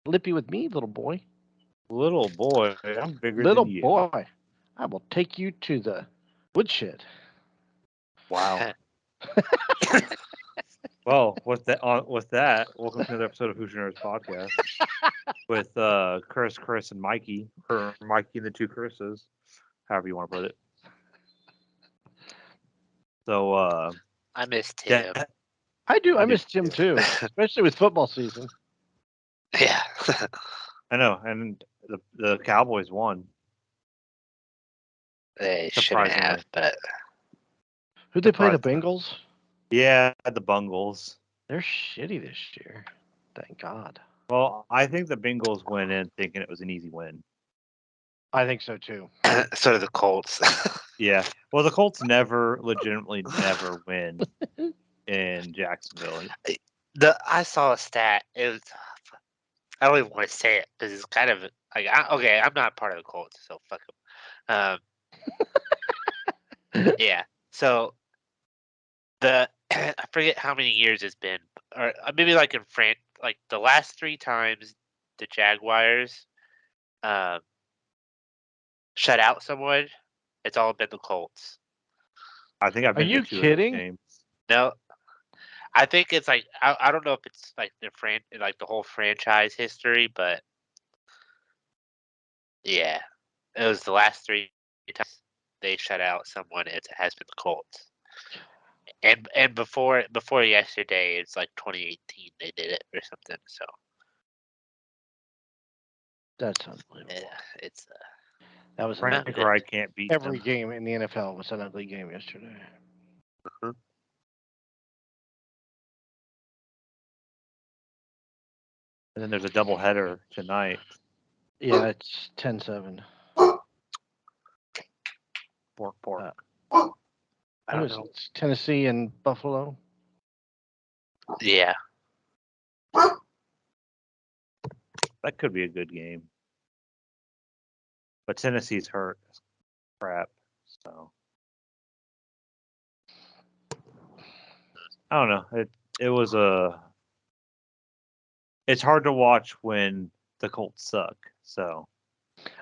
Lippy with me, little boy. Little boy, I'm bigger than Little you. boy, I will take you to the woodshed. Wow. Well, with that, welcome to another episode of Hoosier Nerds Podcast with Chris, and Mikey, or Mikey and the two Chris's, however you want to put it. So, I missed that him. I do. I I do miss Jim too. too, especially with football season. Yeah. I know, and the Cowboys won They shouldn't surprisingly. have, but Who they play? The Surprisingly, Bengals. yeah, the Bungles. They're shitty this year. Thank God. Well, I think the Bengals went in thinking it was an easy win. I think so too. so do the Colts. Yeah. Well, the Colts legitimately never win in Jacksonville. I saw a stat. It was. I don't even want to say it because it's kind of like okay. I'm not part of the Colts, so fuck them. Yeah. So I forget how many years it's been, or maybe like in France, like the last 3 times the Jaguars um, shut out someone, it's all been the Colts. I think I've Are been to you two of those kidding? games. No, I think it's like I don't know if it's like like the whole franchise history, but yeah, it was the last 3 times they shut out someone. It has been the Colts, and before yesterday, it's like 2018 they did it or something. So That's unbelievable. yeah, it's That was an Frank ugly. Wright can't beat Every them. game in the NFL was an ugly game yesterday. And then there's a doubleheader tonight. Yeah, it's 10-7. Pork, pork. I I don't know. It's Tennessee and Buffalo. Yeah, That could be a good game. But Tennessee's hurt. Crap. So I don't know. It was a. It's hard to watch when the Colts suck. So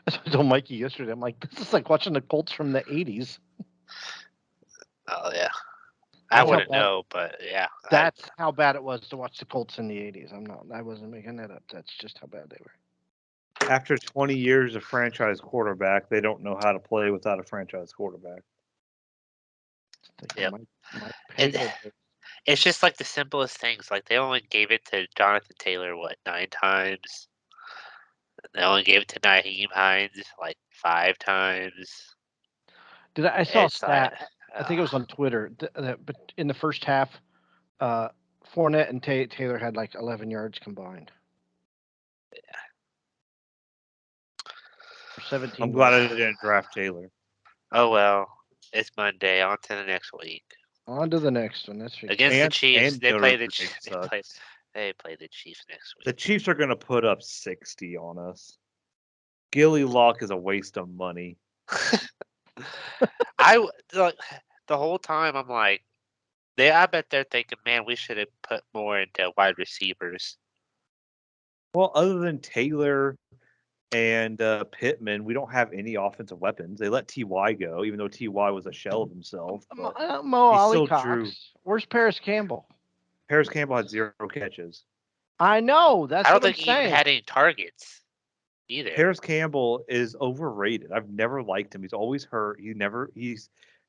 I told Mikey yesterday. I'm like, this is like watching the Colts from the '80s. oh yeah. I That's how wouldn't bad. know, but yeah, That's how bad it was to watch the Colts in the '80s. I'm not. I wasn't making that up. That's just how bad they were. after 20 years of franchise quarterback, they don't know how to play without a franchise quarterback. It's yep. like my It, Pagel. it's just like the simplest things. Like they only gave it to Jonathan Taylor 9 times. They only gave it to Naheem Hines like 5 times. I saw a It's like, stat. I think it was on Twitter. But in the first half, uh, Fournette and Taylor had like 11 yards combined. Or 17 I'm glad I yards. didn't draft Taylor. oh well, it's Monday. On to the next week On to the next one. That's right. against the Chiefs. And They Notre play the Dame sucks. they play the Chiefs next The week. Chiefs are going to put up 60 on us. Gilly Lock is a waste of money. Like the whole time I'm like, I bet they're thinking, man, we should have put more into wide receivers. Well, other than Taylor and Pittman, we don't have any offensive weapons. They let Ty go, even though Ty was a shell of himself. But Mo he Ali still drew. Cox. Where's Paris Campbell? Paris Campbell had 0 catches. I know. I That's don't what I'm think he even saying. had any targets either. Paris Campbell is overrated. I've never liked him. He's always hurt.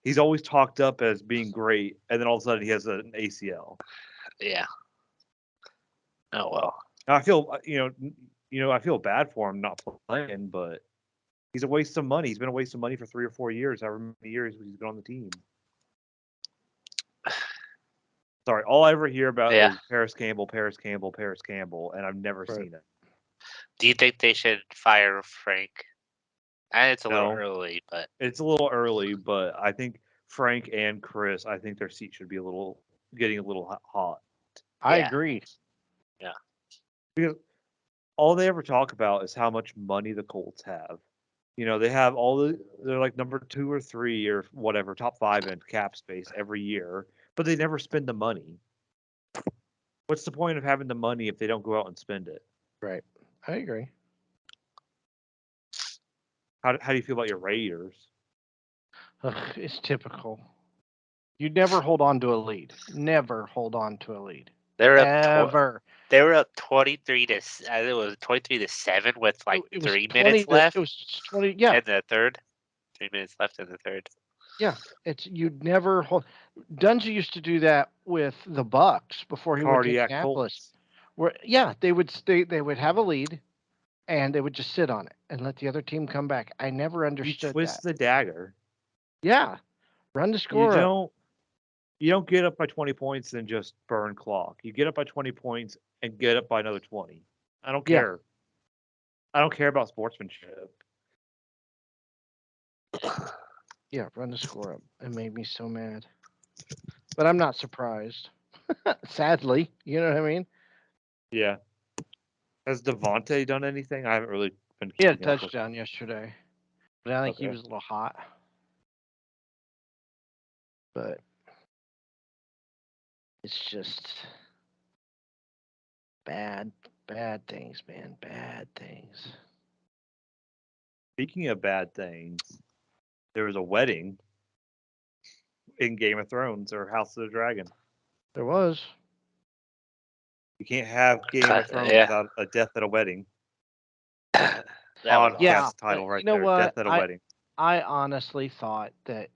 He's always talked up as being great, and then all of a sudden he has an ACL. Yeah. Oh well. Now, I feel I feel bad for him not playing, but he's a waste of money. He's been a waste of money for 3 or 4 years, however many years he's been on the team. Sorry, all I ever hear about Yeah. is Paris Campbell, Paris Campbell, Paris Campbell, and I've never Right. seen it. Do you think they should fire Frank? And it's a little No, early, but it's a little early, but I think Frank and Chris, I think their seat should be getting a little hot. I yeah. agree. Yeah. Because all they ever talk about is how much money the Colts have. They have they're like number 2 or 3 or whatever, top 5 in cap space every year, but they never spend the money. What's the point of having the money if they don't go out and spend it? Right. I agree. How do you feel about your Raiders? Ugh, it's typical. You never hold on to a lead. Never hold on to a lead. They were up. Ever. They were up 23 to. It was 23-7 with like It was 3 20 minutes left. It was 20. Yeah, In the third. 3 minutes left in the third. yeah. It's you'd never hold. Dungy used to do that with the Bucks before he went to Cardiac Indianapolis. Colts. Where they would have a lead, and they would just sit on it and let the other team come back. I never You understood twist that. the dagger. Yeah, run the You score up. don't get up by 20 points and just burn clock. You get up by 20 points and get up by another 20. I don't Yeah. care. I don't care about sportsmanship. Yeah, run the score up. It made me so mad. But I'm not surprised. Sadly, you know what I mean? Yeah. Has Devontae done anything? I haven't really been He had a keeping up with. touchdown yesterday, but I think he Okay. was a little hot. But it's just bad things, man. Bad things. Speaking of bad things, there was a wedding in Game of Thrones or House of the Dragon. There was. You can't have Game of Thrones Yeah. without a death at a wedding. That was Yeah, Podcast title right you know there. what? Death at a wedding. I honestly thought that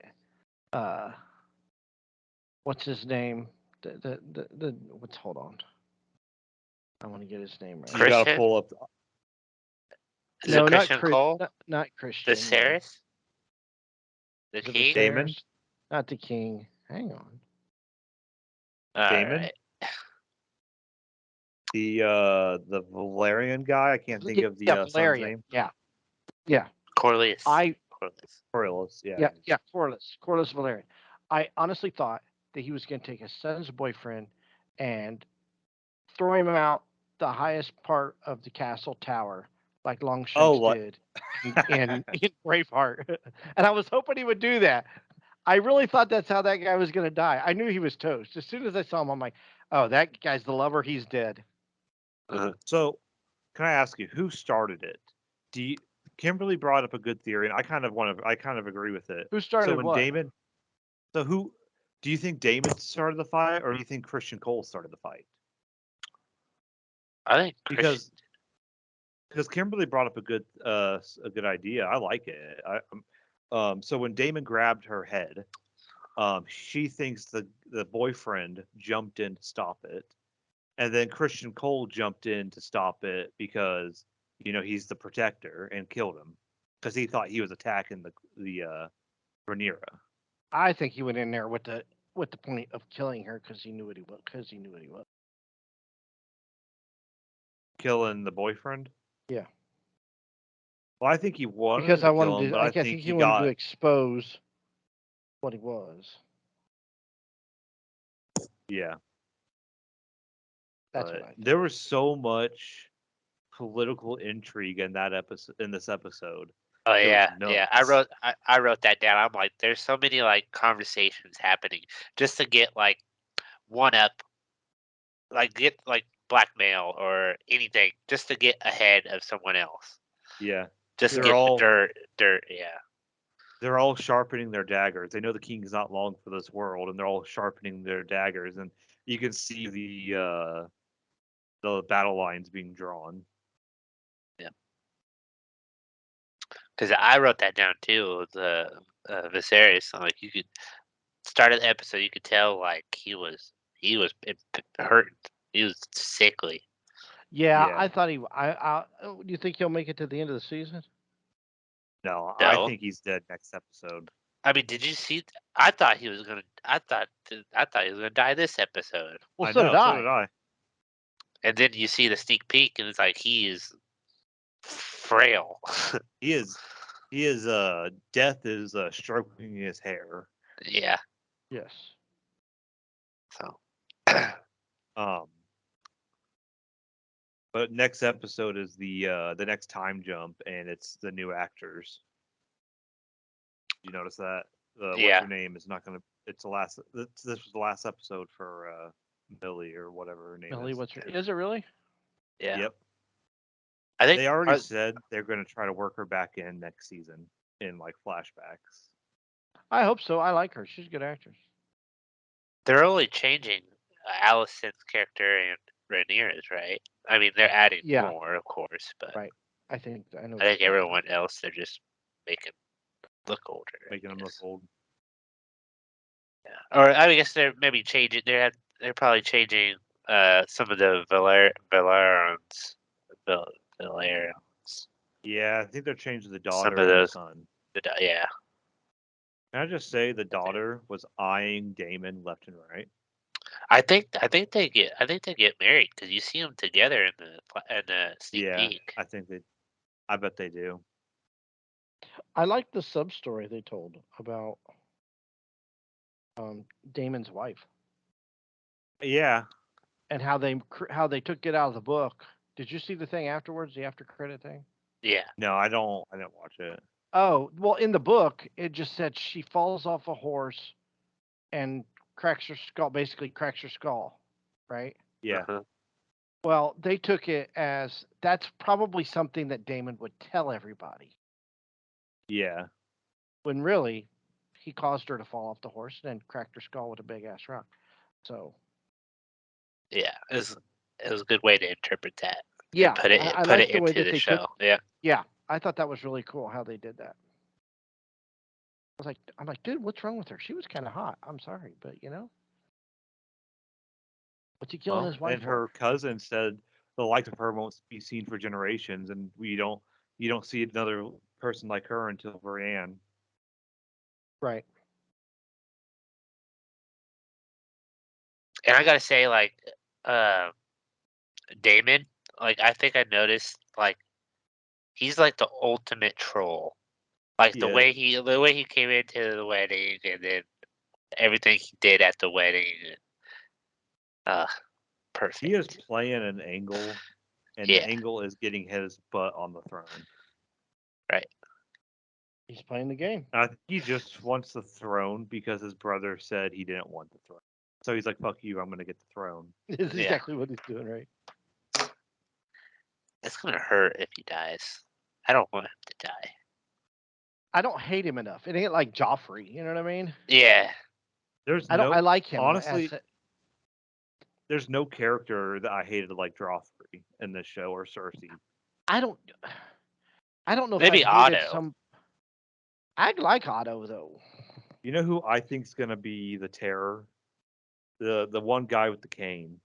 what's his name? What's hold on. I want to get his name right. You got to Christian? pull up. Is No, it not Christian Cole? Not Christian. Viserys? The Is it king? Damon? Viserys? Not the king. Hang on. Damon? Alright. The Valerian guy. I can't think of the son's Valerian. name. Yeah. Corliss. I Corliss. Coriolis. Yeah. Corliss Valerian. I honestly thought that he was going to take his son's boyfriend and throw him out the highest part of the castle tower, like Longshanks did in Braveheart. And I was hoping he would do that. I really thought that's how that guy was going to die. I knew he was toast. As soon as I saw him, I'm like, oh, that guy's the lover. He's dead. So, can I ask you who started it? Kimberly brought up a good theory, and I kind of agree with it. Who started So when what? Damon, so who do you think Damon started the fight, or do you think Christian Cole started the fight? I think Because Kimberly brought up a good idea. I like it. So when Damon grabbed her head, she thinks the boyfriend jumped in to stop it, and then Christian Cole jumped in to stop it because he's the protector and killed him because he thought he was attacking the Rhaenyra. I think he went in there with the point of killing her because he knew what he was. Killing the boyfriend. Yeah. Well, I think he wanted Because to kill him, but I think he wanted to expose what he was. Yeah. That's what I think. There was so much political intrigue in this episode. Oh It was yeah, yeah. nuts. I wrote that down. I'm like, there's so many like conversations happening just to get like one up, like get like blackmail or anything, just to get ahead of someone else. Yeah. Just They're get all- the dirt. Yeah. They're all sharpening their daggers. They know the king is not long for this world, and they're all sharpening their daggers. And you can see the battle lines being drawn. Because I wrote that down too. The Viserys, like you could start of the episode, you could tell like he was hurt. He was sickly. Yeah, Yeah. I thought he. Do you think he'll make it to the end of the season? No, No. I think he's dead next episode. I mean, did you see? I thought he was gonna. I thought he was gonna die this episode. Well, I so know, did so I. did I. And then you see the sneak peek, and it's like he is frail. He is death is stroking his hair. Yeah. Yes. So. But next episode is the next time jump, and it's the new actors. You notice that? Yeah. What's her name is not gonna. It's the last. This was the last episode for Millie or whatever her name Millie, is. is it really? Yeah. Yep. I think They already said they're going to try to work her back in next season in like flashbacks. I hope so. I like her. She's a good actress. they're only changing Allison's character and Rhaenyra's, right? I mean, they're adding Yeah. more, of course, but Right. I think I know. I think everyone else they're just making look older. Making them look old. Yeah. Or I guess they're maybe changing. They're probably changing some of the Valerons. Valerons. Yeah, I think they're changing the Some daughter of and the those. son. Yeah. Can I just say the daughter was eyeing Damon left and right? I think they get married because you see them together in the sneak peek. I bet they do. I like the sub story they told about Damon's wife Yeah. and how they took it out of the book. Did you see the thing afterwards, the after credit thing? Yeah. No, I didn't watch it. Oh, well, in the book, it just said she falls off a horse and basically cracks her skull, right? Yeah. Uh-huh. Well, they took it as that's probably something that Damon would tell everybody. Yeah. When really, he caused her to fall off the horse and then cracked her skull with a big ass rock. So. Yeah, it was a good way to interpret that. Yeah, And put it I put like it the way into that the they show. took. Yeah. Yeah, I thought that was really cool how they did that. I'm like, dude, what's wrong with her? She was kind of hot. I'm sorry, but what's he killing his wife and her cousin said the like of her won't be seen for generations, and you don't see another person like her until Brienne. Right. And I gotta say, like, Damon, like I think I noticed, like he's like the ultimate troll. Like He the is. way he came into the wedding, and then everything he did at the wedding. Perfect. He is playing an angle, and the angle is getting his butt on the throne. Right. He's playing the game. I think he just wants the throne because his brother said he didn't want the throne. So he's like, "Fuck you! I'm gonna get the throne." This is exactly what he's doing, right? It's gonna hurt if he dies. I don't want him to die. I don't hate him enough. It ain't like Joffrey. You know what I mean? Yeah. I like him. Honestly, there's no character that I hated like Joffrey in this show or Cersei. I don't know Maybe if I hated Otto. I like Otto though. You know who I think's gonna be the terror? The one guy with the cane.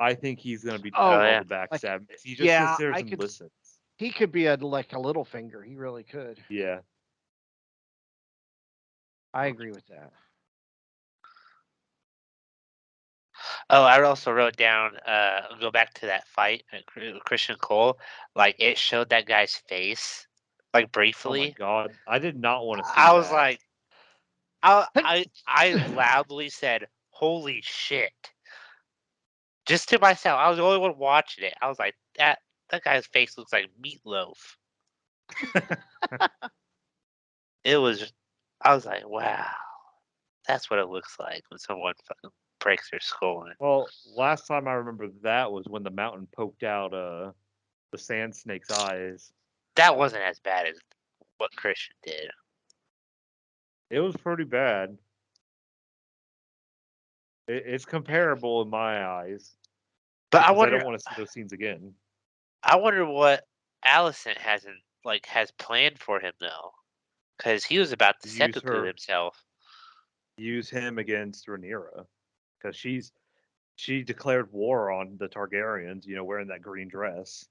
I think he's gonna be Oh, all the backstab. He just sits there and listens. He could be like a little finger. He really could. Yeah. I agree with that. Oh, I also wrote down. Go back to that fight at Christian Cole. Like it showed that guy's face, like briefly. Oh my god, I did not want to see I was that. like, I loudly said, "Holy shit!" Just to myself. I was the only one watching it. I was like, that guy's face looks like meatloaf. It was. I was like, wow, that's what it looks like when someone fucking breaks their skull in. Well, last time I remember that was when the mountain poked out the sand snake's eyes. That wasn't as bad as what Christian did. It was pretty bad. It's comparable in my eyes. But I don't want to see those scenes again. I wonder what Allison has planned for him though, because he was about to seppuku himself. Use him against Rhaenyra, because she declared war on the Targaryens. Wearing that green dress.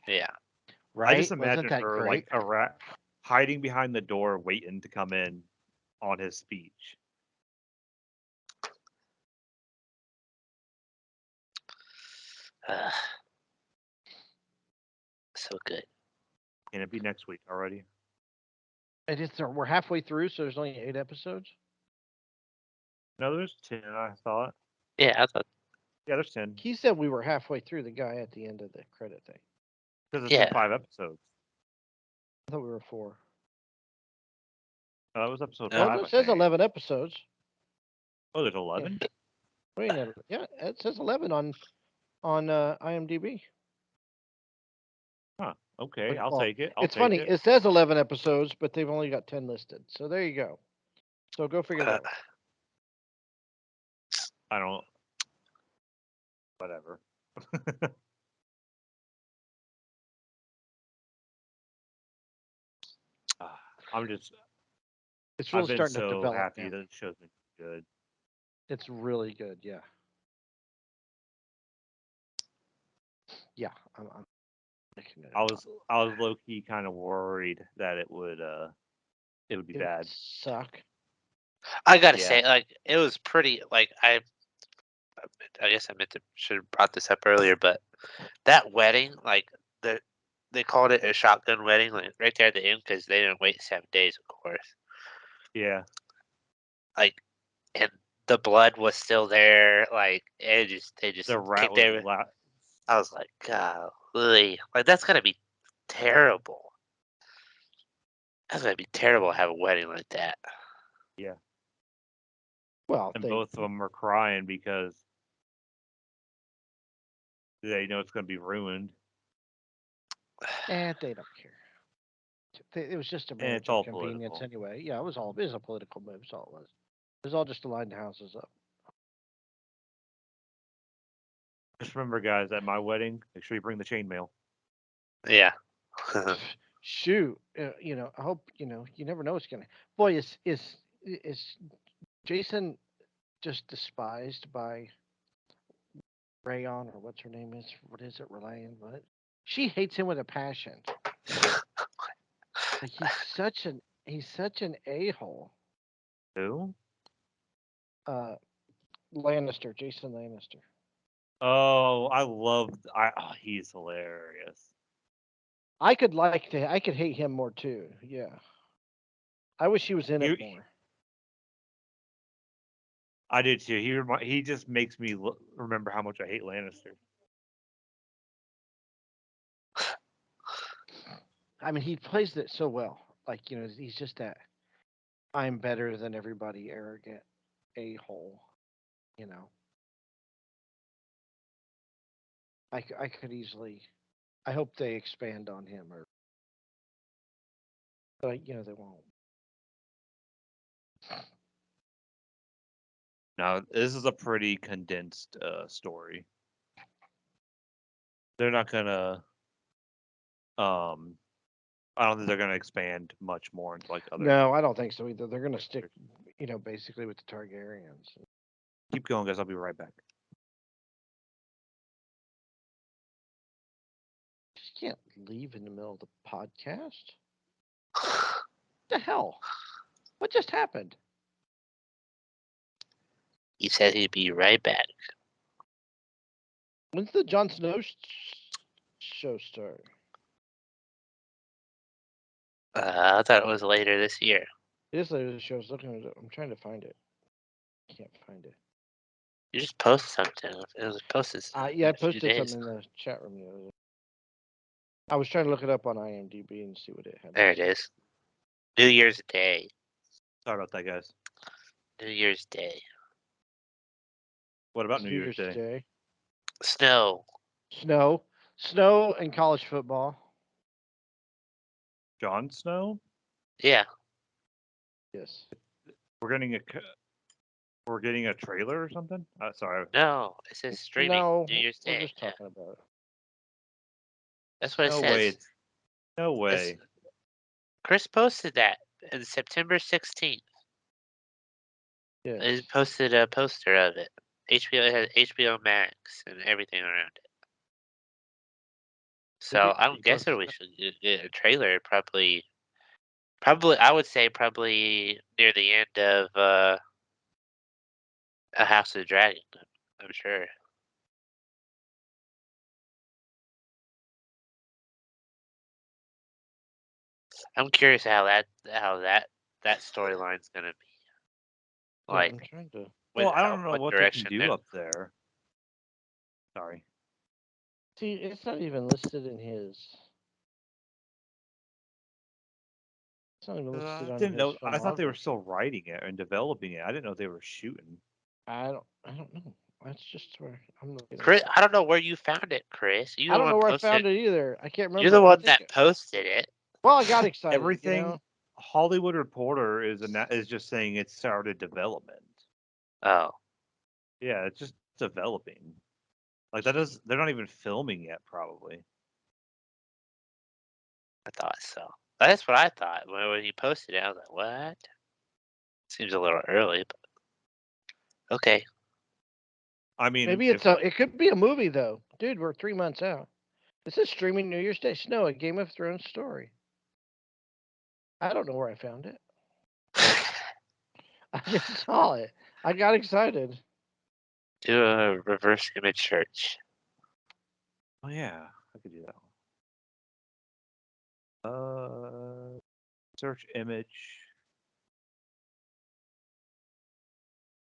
Yeah. Right. I just imagine her great? like a rat hiding behind the door, waiting to come in on his speech. So good. Can it be next week already? We're halfway through, so there's only 8 episodes. No, there's 10. I thought. Yeah, I thought. Yeah, there's 10. He said we were halfway through. The guy at the end of the credit thing. Because it's in 5 episodes. I thought we were 4. That was episode 5. Well, it says 11 episodes. Oh, there's 11. Yeah. Wait a minute. Yeah, it says 11 on IMDb. Huh. Okay, I'll Well, take it. I'll it's take funny. it. It says 11 episodes, but they've only got 10 listed. So there you go. So go figure that out. I don't. Whatever. I'm just. It's I've really been starting to so develop happy now. that the show's been good. It's really good. Yeah. Yeah. I'm making it. I was low key kind of worried that it would be It would bad. suck. I gotta Yeah. say, like, it was pretty. Like, I guess I meant to should have brought this up earlier, but that wedding, like, they called it a shotgun wedding, like right there at the end, because they didn't wait 7 days, of course. Yeah. Like, and the blood was still there. Like, they just The rat kicked was every. I was like, golly, like that's gotta be terrible. That's gotta be terrible to have a wedding like that. Yeah. Well, And they both of them are crying because they know it's going to be ruined. they don't care. It was just a And it's marriage of all convenience political. anyway. Yeah, it was a political move. That's all it was. It was all just to line the houses up. Just remember, guys, at my wedding, make sure you bring the chainmail. Yeah. Shoot, I hope you never know what's gonna. Boy, is Jason just despised by Rayon or what's her name is? What is it, Relayan? What? She hates him with a passion. Like he's such an a-hole. Who? Lannister, Jason Lannister. Oh, he's hilarious. I could hate him more too. Yeah. I wish he was in it more. I did too. He just makes me remember how much I hate Lannister. I mean, he plays it so well. Like, he's just that I'm better than everybody arrogant a-hole, you know. I could easily I hope they expand on him but they won't. Now, this is a pretty condensed story. They're not gonna. I don't think they're gonna expand much more into like other. No, I don't think so either. They're going to stick, basically with the Targaryens. Keep going, guys. I'll be right back. Just can't leave in the middle of the podcast. What the hell? What just happened? He said he'd be right back. When's the Jon Snow show start? I thought it was later this year. It is later this show. I'm trying to find it. Can't find it. You just post something. It was posted. Yeah, I a few posted days. something in the chat room the other day. I was trying to look it up on IMDb and see what it had. There it is. New Year's Day. Sorry about that, guys. New Year's Day. What about It's New Year's Day? Snow. Snow and college football. Jon Snow? Yeah. Yes. We're getting a trailer or something? Sorry. No, it says streaming. No, New Year's we're Day. just talking about it. That's what it No says. way. No way. Chris posted that on September 16th. Yes. He posted a poster of it. It has HBO Max and everything around it. So I'm guessing we should get a trailer probably I would say probably near the end of A House of the Dragon. I'm sure. I'm curious how that storyline's gonna be. Yeah, Like, I'm trying to. Well, I don't know what what they can direction do up there. Sorry. See, it's not even listed in his. It's not even listed on Didn't his know. I thought they were filmography. still writing it and developing it. I didn't know they were shooting. I don't know. That's just where I'm looking at. Chris, I don't know where you found it, Chris. I don't know where I found it either. I can't remember. You're the I one think. that posted it. Well, I got excited. Everything Hollywood Reporter is just saying it started development. Oh, Yeah, it's just developing. Like that is they're not even filming yet, probably. I thought so. That's what I thought when you posted it. I was like, "What?" Seems a little early, but okay. I mean, Maybe it could be a movie though, dude. We're 3 months out. This is streaming New Year's Day. Snow, a Game of Thrones story. I don't know where I found it. I just saw it. I got excited. Do a reverse image search. oh yeah, I could do that one. Search image,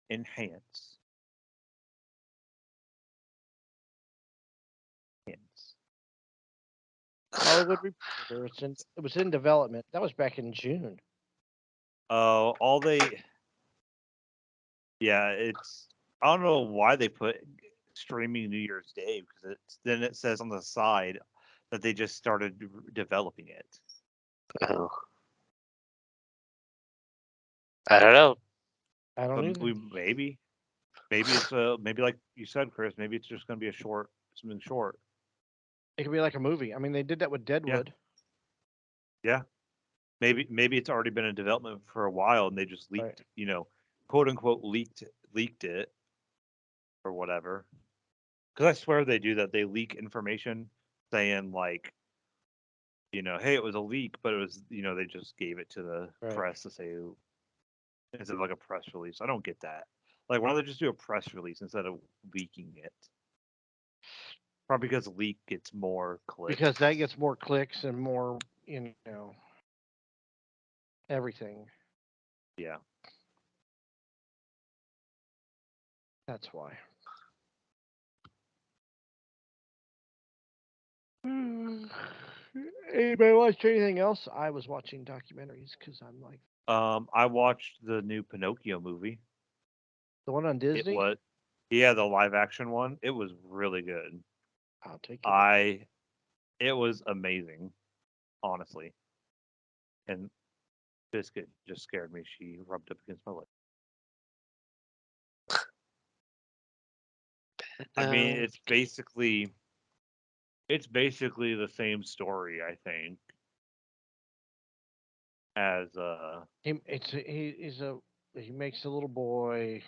enhance, enhance. Hollywood Reporter. It was in development. That was back in June. Oh, yeah, it's I don't know why they put streaming New Year's Day because then it says on the side that they just started developing it. Oh, I don't know. I don't But either. maybe it's maybe like you said, Chris. Maybe it's just going to be something short. It could be like a movie. I mean, they did that with Deadwood. Yeah. Maybe it's already been in development for a while and they just leaked, quote unquote leaked it or whatever. Because I swear they do that. They leak information saying like, hey, it was a leak, but it was, they just gave it to the press to say instead of like a press release. I don't get that. Like, why don't they just do a press release instead of leaking it? Probably because leak gets more clicks. Because that gets more clicks and more, everything. Yeah. That's why. Anybody watch anything else? I was watching documentaries because I'm like I watched the new Pinocchio movie. the one on Disney. Yeah, the live action one. It was really good. I'll take it. It was amazing, honestly. And Biscuit just scared me. She rubbed up against my leg. I mean, it's basically the same story, I think, as he makes a little boy.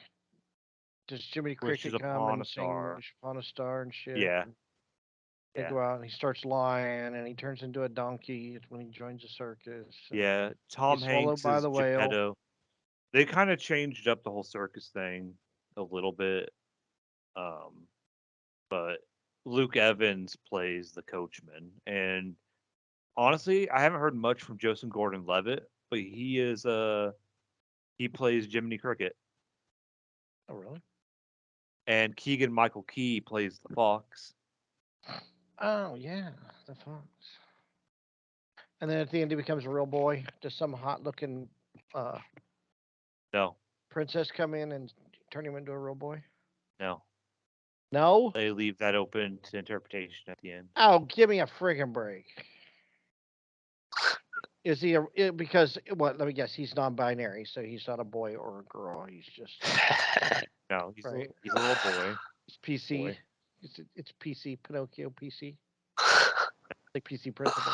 Does Jimmy Wishes Cricket come Upon and a sing Star. "Wish Upon a Star" and shit? Yeah, And they go out and he starts lying and he turns into a donkey when he joins the circus. yeah. Tom He's swallowed Hanks by is the whale. Geppetto. They kind of changed up the whole circus thing a little bit, um, but Luke Evans plays the coachman, and honestly, I haven't heard much from Joseph Gordon-Levitt, but he plays Jiminy Cricket, Oh, really? and Keegan Michael Key plays the fox. Oh, yeah, the fox. And then at the end, he becomes a real boy. Does some hot-looking No, princess come in and turn him into a real boy? no, No. they leave that open to interpretation at the end. Oh, give me a friggin' break. Is he because what? Let me guess. He's non-binary, so he's not a boy or a girl. He's just No, right. He's a little boy. It's PC. Boy. It's PC. Pinocchio PC. Like PC principal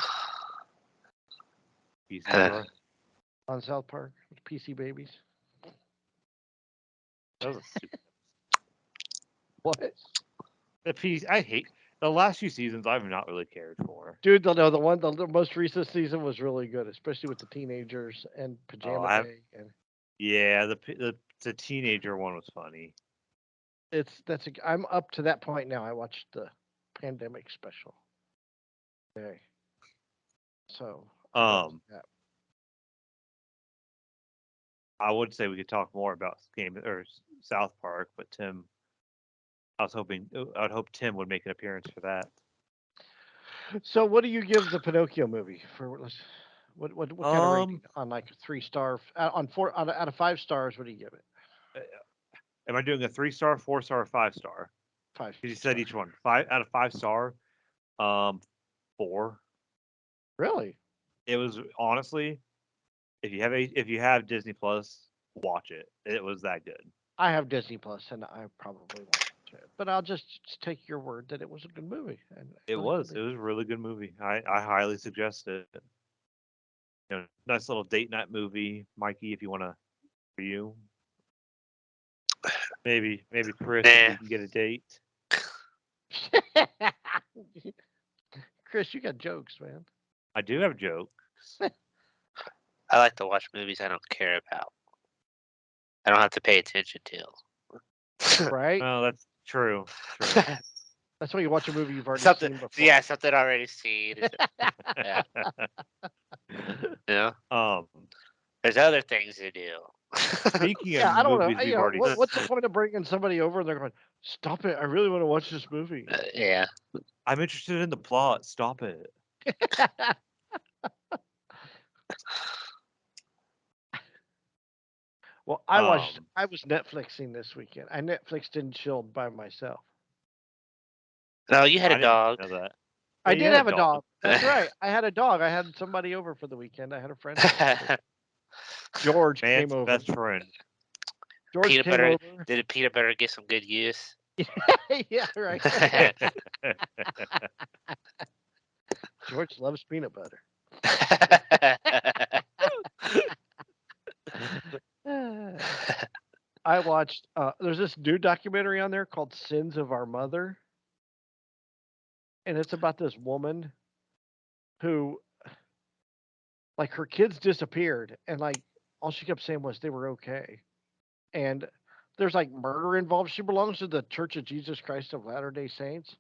PC star. on South Park. With PC babies. That was a stupid. What? I hate the last few seasons. I've not really cared for. Dude, the most recent season was really good, especially with the teenagers and Pajama Day. And yeah, the teenager one was funny. I'm up to that point now. I watched the pandemic special. Okay. So I would say we could talk more about South Park, but I'd hope Tim would make an appearance for that. So what do you give the Pinocchio movie for? What kind of rating on like 3 star on 4 out of 5 stars? What do you give it? Am I doing a 3-star, 4-star, or 5-star? 5 Because you said star. each one. 5 out of 5-star. 4. Really? It was honestly, if you have Disney Plus, watch it. It was that good. I have Disney Plus, and I probably won't watch it. But I'll just take your word that it was a good movie. And It was. It was a really good movie. I highly suggest it. Nice little date night movie, Mikey. If you want to, for you, maybe Chris, if Nah. you can get a date. Chris, you got jokes, man. I do have jokes. I like to watch movies I don't care about. I don't have to pay attention to. Right? Oh, that's true. True. That's why you watch a movie you've already something, seen before. yeah, something already seen. Yeah, yeah. Um, There's other things to do. speaking Yeah, of I don't know. movies we've already What's the point of bringing somebody over and they're going, stop it. I really want to watch this movie. Yeah. I'm interested in the plot. Stop it. Well, I was Um, Netflixing this weekend. I Netflixed and chilled by myself. No, you had a I didn't dog. know that. I Yeah, you did had have a dog. dog. That's right. I had a dog. I had somebody over for the weekend. I had a friend over. George Man's came over. best friend. George Peanut came butter. over. Did the peanut butter get some good use? Yeah, right. George loves peanut butter. I watched. There's this new documentary on there called "Sins of Our Mother," and it's about this woman who, like, her kids disappeared, and like all she kept saying was they were okay, and there's like murder involved. She belongs to the Church of Jesus Christ of Latter-day Saints,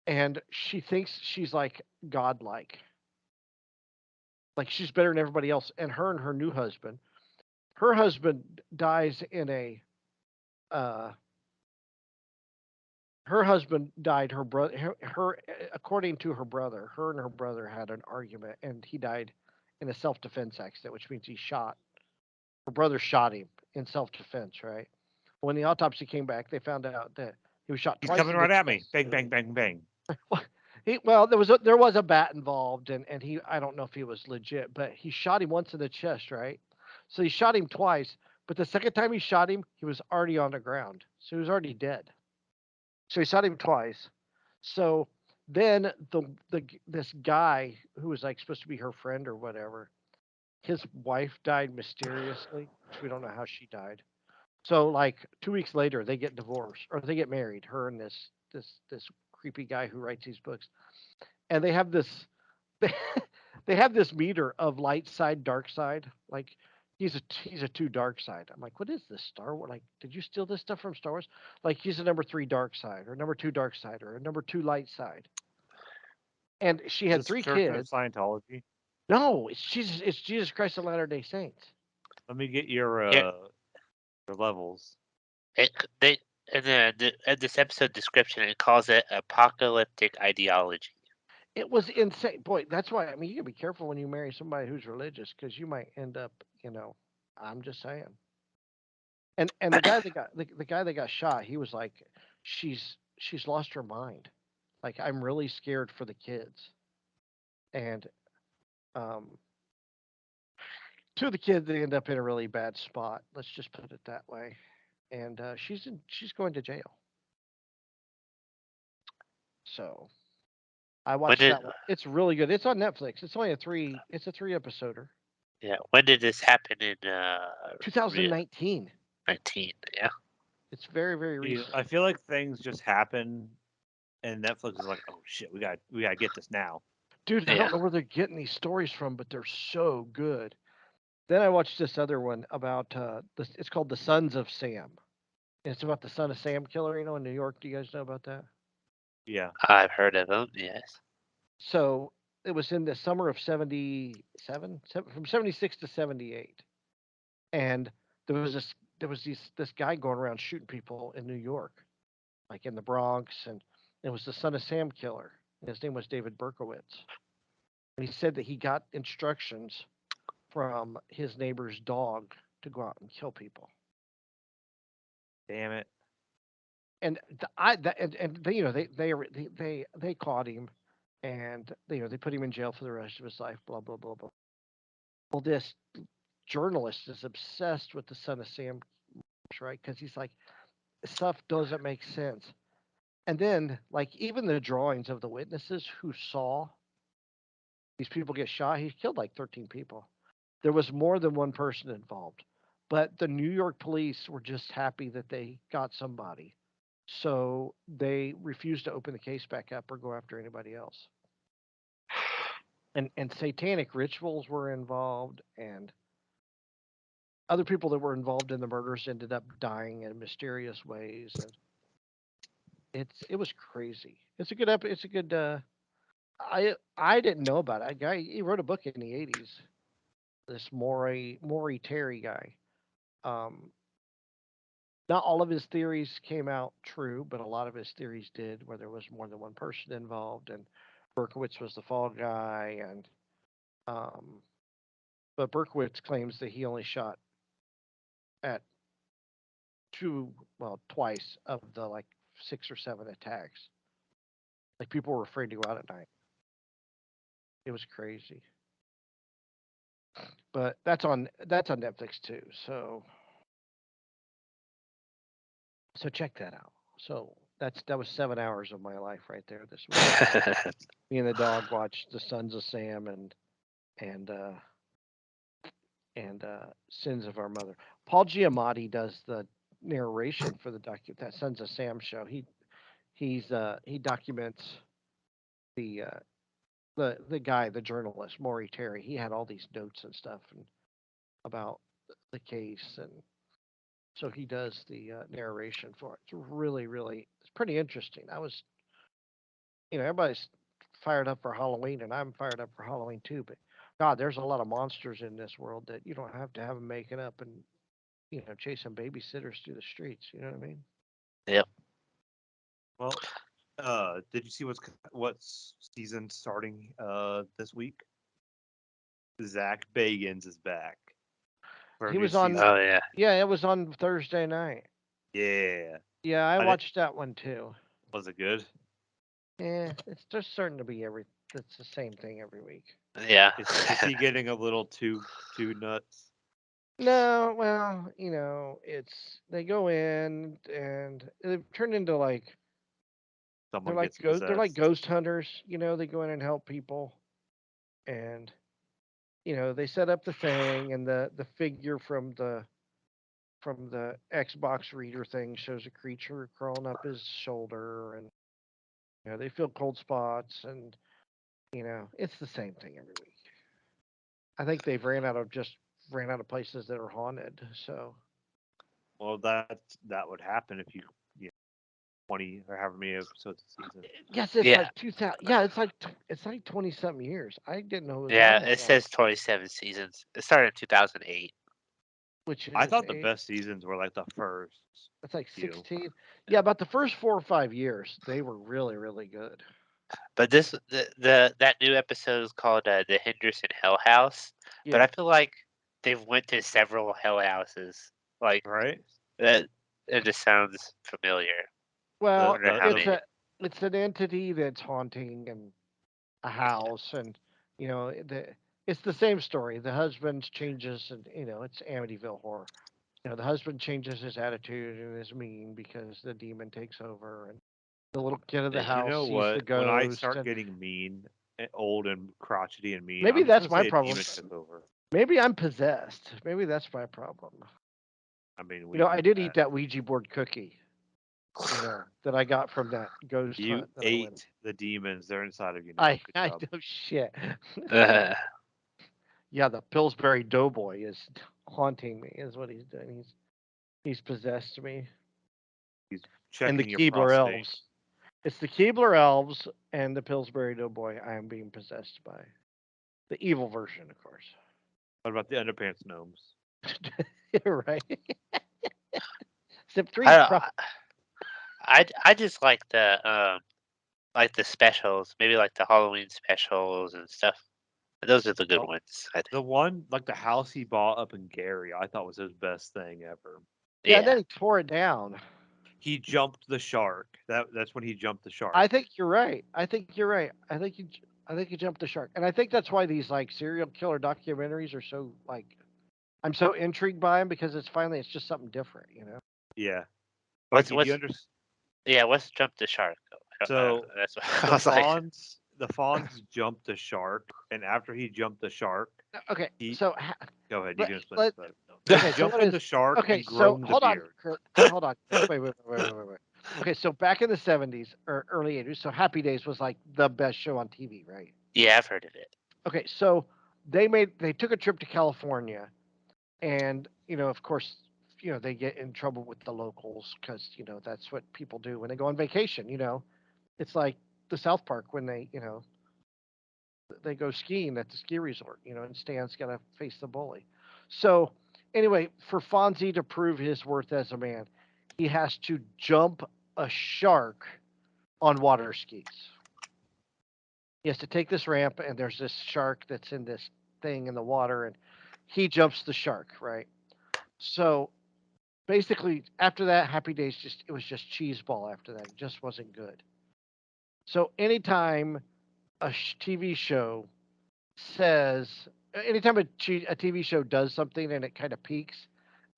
and she thinks she's like godlike, like she's better than everybody else. And her new husband, her husband dies in a uh, her husband died. Her brother, according to her brother, her and her brother had an argument, and he died in a self-defense accident, which means he shot. Her brother shot him in self-defense, right? When the autopsy came back, they found out that he was shot He's twice coming in the right at me. chest. Bang, bang, bang, bang. Well, there was a bat involved, and he, I don't know if he was legit, but he shot him once in the chest, right? So he shot him twice, but the second time he shot him, he was already on the ground, so he was already dead. So he shot him twice. So then this guy who was like supposed to be her friend or whatever, his wife died mysteriously, which we don't know how she died. So like 2 weeks later, they get divorced or they get married. Her and this creepy guy who writes these books, and they have this they, they have this meter of light side, dark side. Like he's a two dark side. I'm like, what is this Star Wars? Like, did you steal this stuff from Star Wars? Like he's a number 3 dark side, or number 2 dark side, or a number 2 light side. And she had Is this 3 Church of kids. Scientology? No, it's Jesus. It's Jesus Christ of Latter Day Saints. Let me get Yeah. your levels. They in this episode description it calls it apocalyptic ideology. It was insane. Boy, that's why. I mean, you gotta be careful when you marry somebody who's religious, because you might end up, I'm just saying. And the guy that got the guy that got shot, he was like, she's lost her mind. Like, I'm really scared for the kids. And um, 2 of the kids, they end up in a really bad spot. Let's just put it that way. And she's going to jail. So I When watched did that one. It's really good. It's on Netflix. It's only It's a 3 episoder. when did this happen in 2019. 19? Yeah. It's very, very See, recent. I feel like things just happen, and Netflix is like, "Oh shit, we got to get this now." Dude, I Yeah. don't know where they're getting these stories from, but they're so good. Then I watched this other one about this. It's called The Sons of Sam. And it's about the son of Sam killer, in New York. Do you guys know about that? Yeah. I've heard of them. Yes. So it was in the summer of 77, from 76 to 78. And there was this guy going around shooting people in New York, like in the Bronx, and it was the son of Sam killer. And his name was David Berkowitz. And he said that he got instructions from his neighbor's dog to go out and kill people. Damn it. And and they, they caught him, and they put him in jail for the rest of his life. Blah blah blah blah. Well, this journalist is obsessed with the Son of Sam, right? Because he's like, stuff doesn't make sense. And then, like, even the drawings of the witnesses who saw these people get shot, he killed like 13 people. There was more than one person involved. But the New York police were just happy that they got somebody. So they refused to open the case back up or go after anybody else. And satanic rituals were involved, and other people that were involved in the murders ended up dying in mysterious ways, and it was crazy. It's a good it's a good I didn't know about it. A guy, he wrote a book in the 80s. This Maury Terry guy. Um, Not all of his theories came out true, but a lot of his theories did, where there was more than one person involved, and Berkowitz was the fall guy, and um, but Berkowitz claims that he only shot at twice of the like 6 or 7 attacks. Like, people were afraid to go out at night. It was crazy. But that's on Netflix too. So check that out. So that was 7 hours of my life right there this week. Me and the dog watched The Sons of Sam and uh and Sins of Our Mother. Paul Giamatti does the narration for that Sons of Sam show. He documents the the guy, the journalist, Maury Terry. He had all these notes and stuff and about the case, and so he does the narration for it. It's really it's pretty interesting. I was, everybody's fired up for Halloween, and I'm fired up for Halloween too. But God, there's a lot of monsters in this world that you don't have to have them making up and chasing babysitters through the streets. You know what I mean? Yep. Well, did you see what's season starting this week? Zach Bagans is back for a He new was on. season. Oh yeah. Yeah, it was on Thursday night. Yeah. Yeah, I I did, watched that one too. was it good? Yeah, it's just starting to be it's the same thing every week. Yeah. Is he getting a little too nuts? No, well, it's they go in and they've turned into like Someone gets they're like possessed. ghost hunters. They go in and help people, and they set up the thing, and the figure from the Xbox reader thing shows a creature crawling up his shoulder, and they feel cold spots, and it's the same thing every week. I think they've ran out of places that are haunted. So Well, that would happen if you know, 20 or however many episodes a season. yes, it's Yeah. like 2000. Yeah, it's like 20 something years. I didn't know it was Yeah. on that It long. says 27 seasons. It started in 2008. Which I is thought the best seasons were like the first that's like few. 16. Yeah, about the first 4 or 5 years, they were really good. But that new episode is called the Henderson Hell House. But I Yeah. feel like they've went to several hell houses. Like Right? that. It just sounds familiar. I Well, wonder how The many. it's an entity that's haunting and a house, and it's the same story. The husband changes, and it's Amityville horror. The husband changes his attitude and is mean because the demon takes over, and the little kid of the Yeah. you house know sees the what? When I ghost, start and getting mean, old and crotchety and mean, maybe I'm just that's gonna my say a problem. demon took over. Maybe I'm possessed. Maybe that's my problem. I mean, we I knew did eat that. that Ouija board cookie, that I got from that ghost You hunt that I went. ate the demons. They're inside of you now. I Good I job. know shit. Uh, Yeah, the Pillsbury Doughboy is haunting me. Is what he's doing. He's possessed me. He's And the checking your Keebler prostate. elves. It's the Keebler elves and the Pillsbury Doughboy I am being possessed by. The evil version, of course. What about the underpants gnomes? Right. Step three. I, I just like the specials, maybe like the Halloween specials and stuff. Those are the good Well, ones, I think. the one like the house he bought up in Gary, I thought was his best thing ever. Yeah, and then Yeah. he tore it down. He jumped the shark. That's when he jumped the shark. I think you're right. I think you're right. I think you jumped the shark, and I think that's why these like serial killer documentaries are so like I'm so intrigued by them because it's just something different, you know. Yeah. What's Mikey, do you what's understand? yeah? What's jump the shark? So That's what I the was like. fawns jumped the shark, and after he jumped the shark, Okay, he so go ahead. You let, can explain this let better. okay, He so jumped what on is the shark okay? and So grown the hold on, beard. hold on. Wait. Okay, so back in the '70s or early '80s, so Happy Days was like the best show on TV, right? Yeah, I've heard of it. Okay, so they took a trip to California, and of course, they get in trouble with the locals because that's what people do when they go on vacation. It's like the South Park when they go skiing at the ski resort, and Stan's got to face the bully. So, anyway, for Fonzie to prove his worth as a man, he has to jump a shark on water skis. He has to take this ramp, and there's this shark that's in this thing in the water, and he jumps the shark, right? So, basically, after that, Happy Days it was just cheese ball after that. It just wasn't good. So, anytime a TV show says anytime a TV show does something and it kind of peaks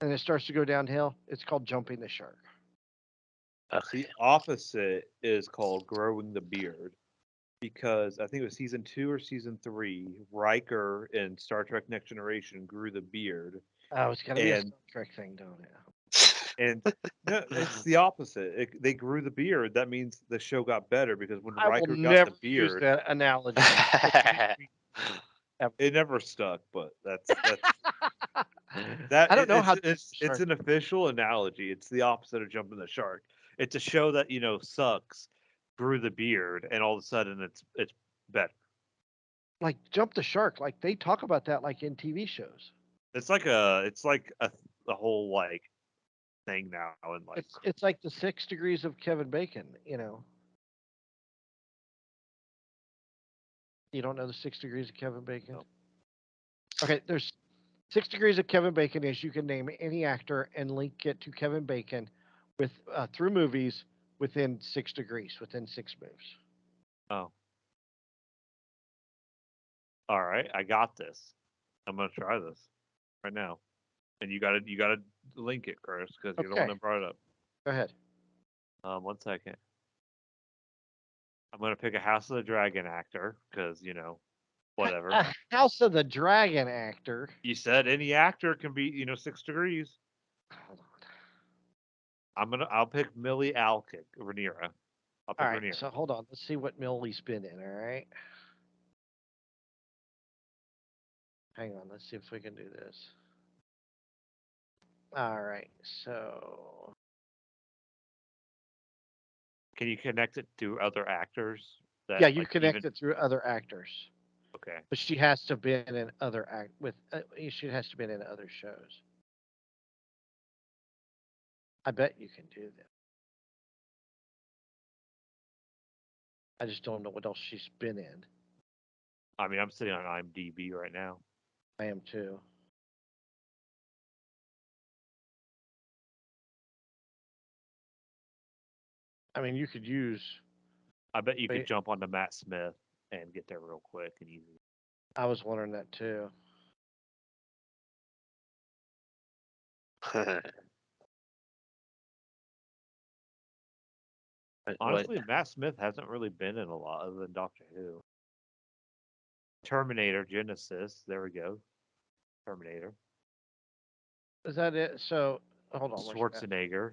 and it starts to go downhill, it's called jumping the shark. Okay. The opposite is called growing the beard because I think it was season 2 or season 3. Riker in Star Trek Next Generation grew the beard, Oh, it's got to be a and Star Trek thing, don't it? and no, it's the opposite. They grew the beard. That means the show got better because when I will Riker got the never use beard, that analogy. Ever. it never stuck. But that I don't know how to use it's shark. an official analogy. It's the opposite of jumping the shark. It's a show that sucks, grew the beard, and all of a sudden it's better. Like jump the shark. Like they talk about that like in TV shows. It's like a whole like thing now and like It's like the 6 degrees of Kevin Bacon. You don't know the 6 degrees of Kevin Bacon? no. Okay, there's 6 degrees of Kevin Bacon is you can name any actor and link it to Kevin Bacon with through movies within 6 degrees, within 6 moves. Oh, all right, I got this. I'm gonna try this right now, and you gotta link it, Chris, because you're the one Okay, that brought it up. go ahead. 1 second. I'm gonna pick a House of the Dragon actor because whatever. A House of the Dragon actor. You said any actor can be 6 degrees. Hold on. I'll pick Millie Alkick, Rhaenyra. I'll All pick right, Rhaenyra. so hold on. Let's see what Millie's been in. All right, hang on. Let's see if we can do this. All right, so Can you connect it to other actors yeah, that you like even connect it through other actors, okay? but she has to have been in other she has to have been in other shows. I bet you can do that. I just don't know what else she's been in. I mean, I'm sitting on IMDb right now. I am too. I mean, you could use. I bet you could Wait, jump onto Matt Smith and get there real quick and easy. I was wondering that too. What? Honestly, Matt Smith hasn't really been in a lot other than Doctor Who. Terminator Genesis. There we go. Terminator. Is that it? So hold on. Where's Matt? Schwarzenegger.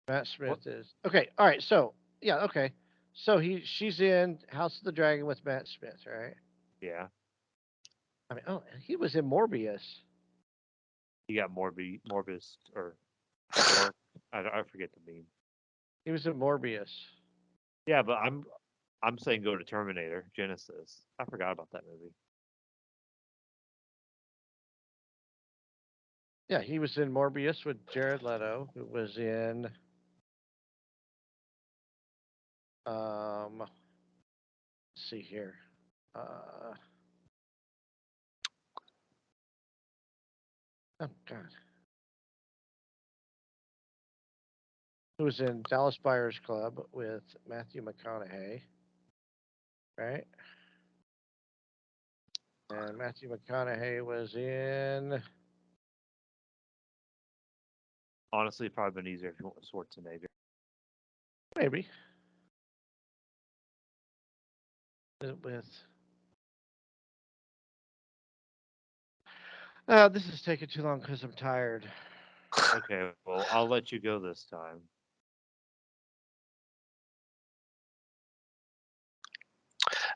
Matt What? Smith is okay. All right. So yeah. Okay. So she's in House of the Dragon with Matt Smith, right? Yeah. I mean, oh, he was in Morbius. He got Morbius or Mor. I forget the name. He was in Morbius. Yeah, but I'm saying go to Terminator Genesis. I forgot about that movie. Yeah, he was in Morbius with Jared Leto, who was in let's see here. Uh oh god. who was in Dallas Buyers Club with Matthew McConaughey, right? And Matthew McConaughey was in. Honestly, it'd probably been easier if you went with Schwarzenegger. Maybe. With. This is taking too long because I'm tired. Okay, well, I'll let you go this time.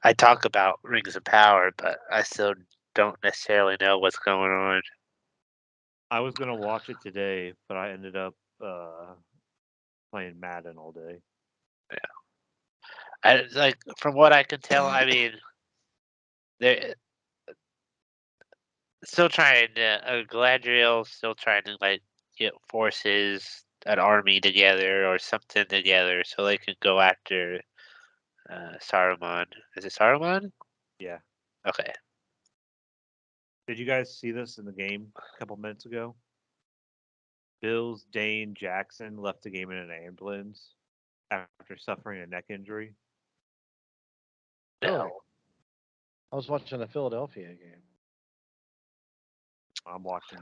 I talk about Rings of Power, but I still don't necessarily know what's going on. I was gonna watch it today, but I ended up playing Madden all day. Like from what I can tell, I mean, they're still trying to Galadriel still trying to like get forces, an army together or something together, so they can go after Saruman. Is it Saruman? Yeah. Okay. Did you guys see this in the game a couple minutes ago? Bills Dane Jackson left the game in an ambulance after suffering a neck injury. Really? No. I was watching a Philadelphia game. I'm watching.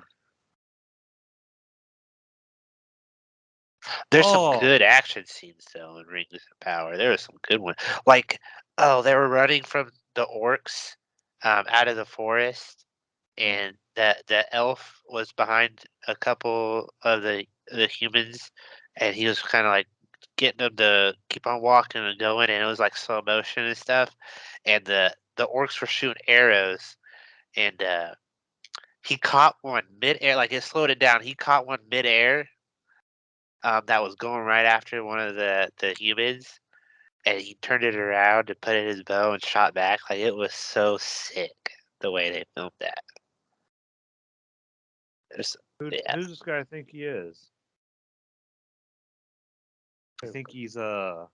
There's some Oh, good action scenes though in Rings of Power. There was some good ones. Like, oh, they were running from the orcs out of the forest, and the elf was behind a couple of the humans, and he was kind of like getting them to keep on walking and going, and it was like slow motion and stuff. And the orcs were shooting arrows, and he caught one midair. Like it slowed it down. He caught one midair that was going right after one of the humans, and he turned it around and put it in his bow and shot back. Like it was so sick the way they filmed that. There's, yeah. who's this guy I think he is? I think he's oh,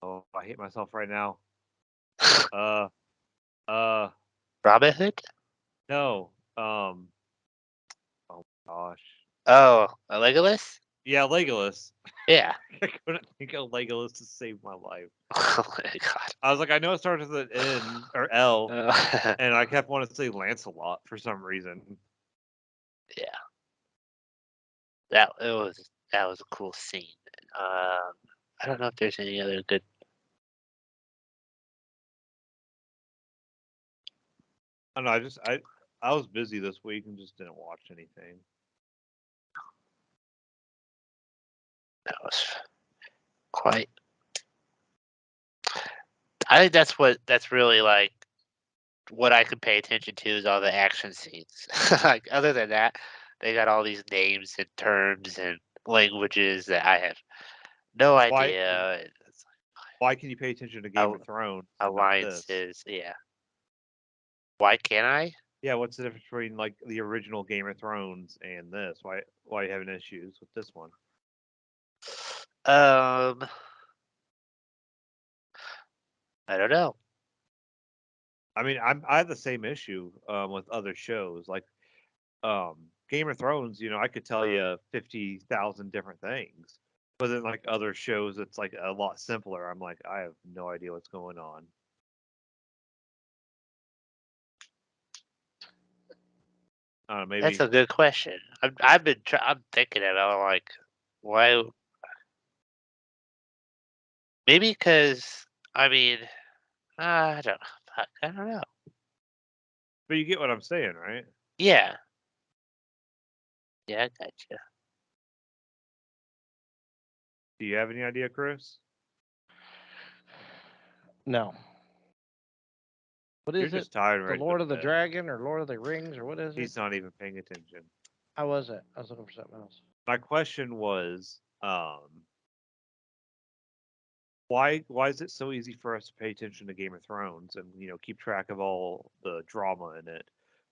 I hate myself right now. Uh Robin Hood? no. Oh gosh. Oh, a Legolas? Yeah, Legolas. Yeah. I couldn't think of Legolas to save my life. Oh my god. I was like, I know it starts with an N or L, Yeah. and I kept wanting to say Lancelot for some reason. That was a cool scene. I don't know if there's any other good. I don't know. I was busy this week and just didn't watch anything. That was quite. I think that's really like what I could pay attention to is all the action scenes. Like other than that, they got all these names and terms and languages that I have no Why idea. It's why can you pay attention to like Game of Thrones and not this? alliances, yeah. Why can't I? Yeah, what's the difference between like the original Game of Thrones and this? Why are you having issues with this one? Um, I don't know. I mean, I have the same issue with other shows like Game of Thrones. You know, I could tell you 50,000 different things, but then like other shows, it's like a lot simpler. I'm like, I have no idea what's going on. I don't know, That's maybe a good question. I'm I'm thinking of it. I'm like, why? Maybe because I mean, I don't know. Fuck, I don't know. but you get what I'm saying, right? Yeah, yeah, I gotcha. Do you have any idea, Chris? No. What You're is it? just tired and The ready to go Lord to of the bed. Dragon or Lord of the Rings or what is it? He's not even paying attention. How was it? I was looking for something else. My question was, why is it so easy for us to pay attention to Game of Thrones and keep track of all the drama in it,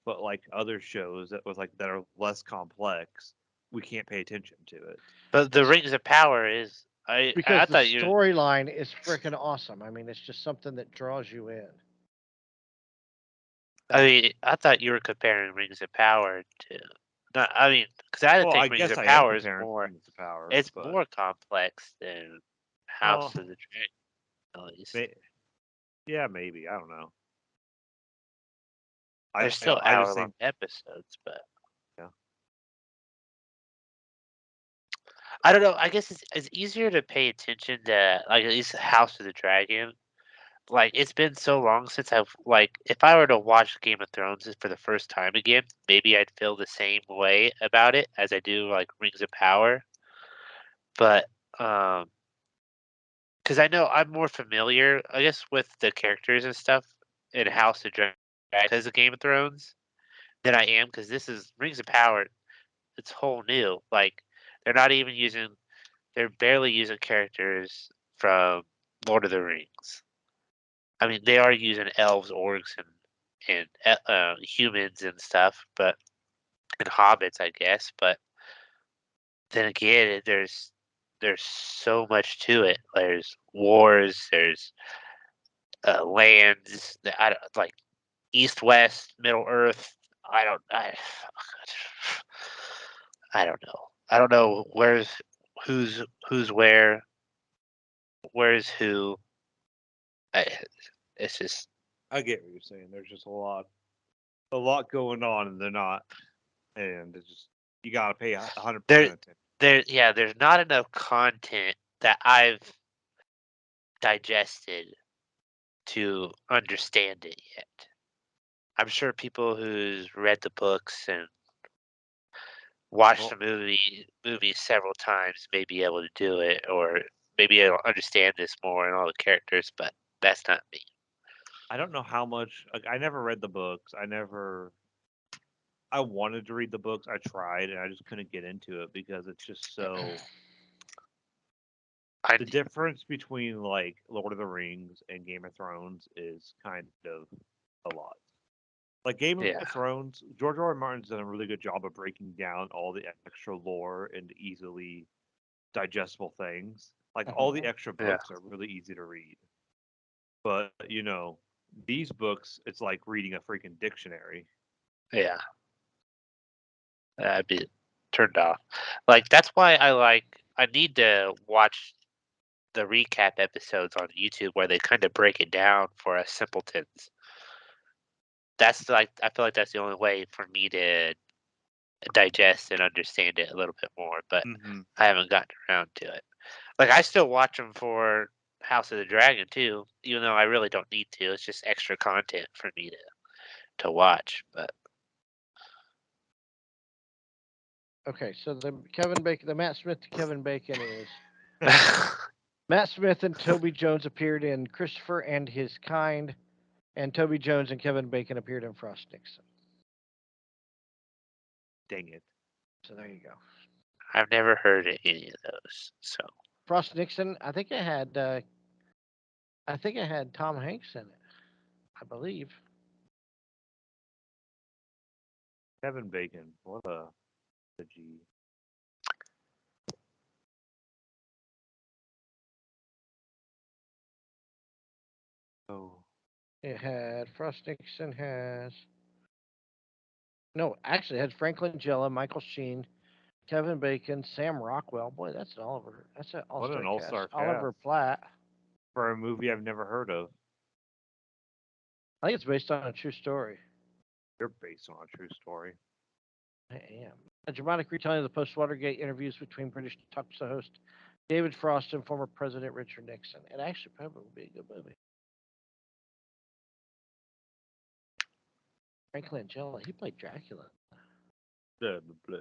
but like other shows that are less complex, we can't pay attention to it. But the Rings of Power is. I Because the thought you. storyline is freaking awesome. I mean, it's just something that draws you in. I mean, I thought you were comparing Rings of Power to. No, I mean, Because I Well, I think Rings guess of I am Power is comparing more. Rings of Power, It's but more complex than House well, of the Dragon, at least. may, yeah, maybe I don't know. They're still I just hour-long think episodes, but yeah. I don't know. I guess it's easier to pay attention to, like, at least House of the Dragon. Like, it's been so long since I've, like, if I were to watch Game of Thrones for the first time again, maybe I'd feel the same way about it as I do, like, Rings of Power. But, because I know I'm more familiar, I guess, with the characters and stuff in House of Dragon because of Game of Thrones than I am, because this is Rings of Power. It's whole new. Like, they're not even using, they're barely using characters from Lord of the Rings. I mean, they are using elves, orcs, and humans and stuff, but and hobbits, I guess. But then again, there's so much to it. There's wars. There's lands. I don't like East, West, Middle Earth. I don't. I don't know. I don't know who's where's who. I, it's just I get what you're saying. There's just a lot going on, and they're not, and it's just you gotta pay 100% there attention. there's not enough content that I've digested to understand it yet. I'm sure people who's read the books and watched Well, the movie several times may be able to do it, or maybe I'll understand this more and all the characters, but that's not me. I don't know how much. Like, I never read the books. I wanted to read the books. I tried, and I just couldn't get into it because it's just so. I The difference between like Lord of the Rings and Game of Thrones is kind of a lot. Like Game of yeah Thrones, George R. R. Martin's done a really good job of breaking down all the extra lore into easily digestible things. Like all the extra yeah books are really easy to read. But, these books, it's like reading a freaking dictionary. yeah. I'd be turned off. Like that's why I need to watch the recap episodes on YouTube where they kind of break it down for us simpletons. That's like I feel like that's the only way for me to digest and understand it a little bit more, but Mm-hmm. I haven't gotten around to it. Like I still watch them for House of the Dragon too, even though I really don't need to. It's just extra content for me to watch. But Okay, so the Matt Smith to Kevin Bacon is Matt Smith and Toby Jones appeared in Christopher and His Kind, and Toby Jones and Kevin Bacon appeared in Frost Nixon. Dang it. So there you go. I've never heard of any of those. So Frost Nixon, I think it had Tom Hanks in it, I believe. Kevin Bacon. What a G. Oh. It had Frost Nixon has no, actually it had Franklin Jella, Michael Sheen, Kevin Bacon, Sam Rockwell. Boy, that's an Oliver. That's an What all-star an cast. all-star Oliver cast Platt. for a movie I've never heard of. I think it's based on a true story. They're based on a true story. I am. A dramatic retelling of the post-Watergate interviews between British talk show host David Frost and former President Richard Nixon. It actually probably would be a good movie. Franklin Angela, he played Dracula. Blah, blah,